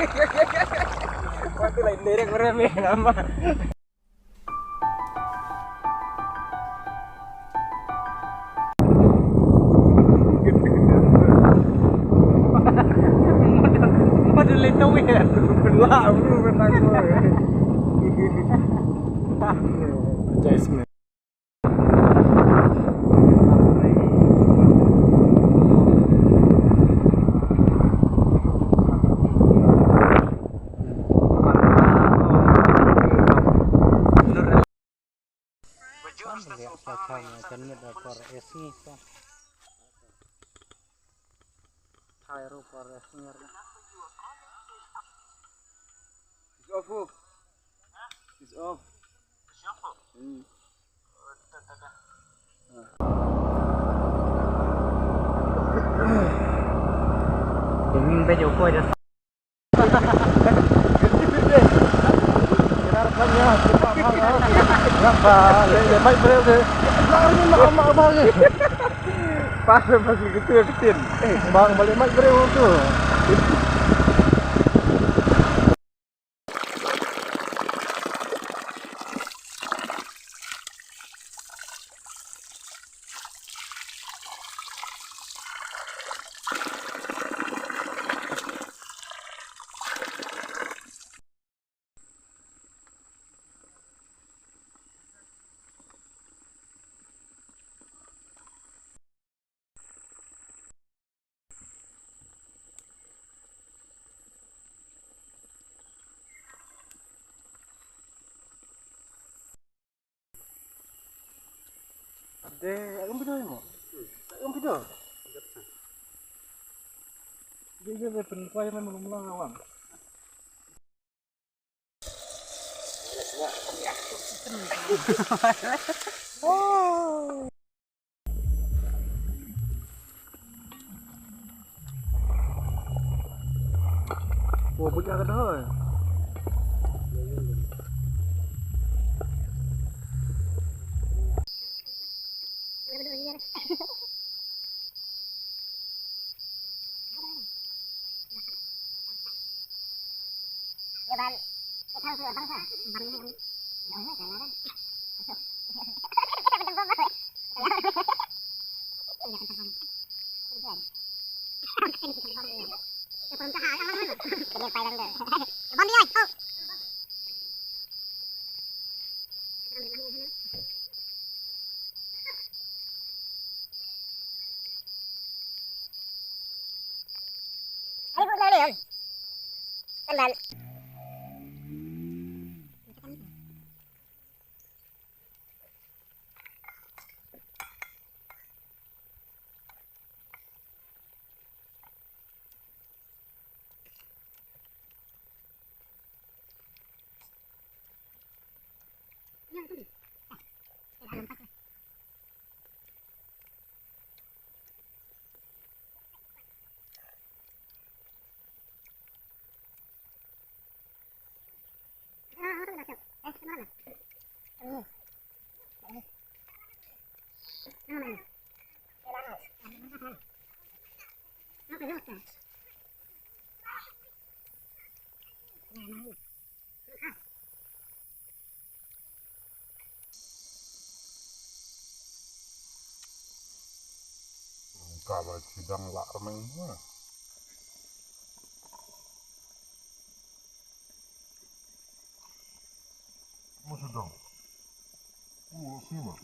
Waktu lain derek meremeh nama. Model itu ya. Belah, benar gue. Adjustment. Lihat cacangnya kan ada Forest nih kan. Cairo Forest nih. Is off. Is off. Ini teh Joko aja. Kenapa? Ya baik betul. Lari mak bang. Pas masih kecil. Bang balik mak betul tuh. Ang video mo? Ang video? Dia may penikuan na mulung-mulung awam. Oh. Oh, budak ka dah. Kalau sidang lak remeng mah. Masih dong. Oh, sih mah.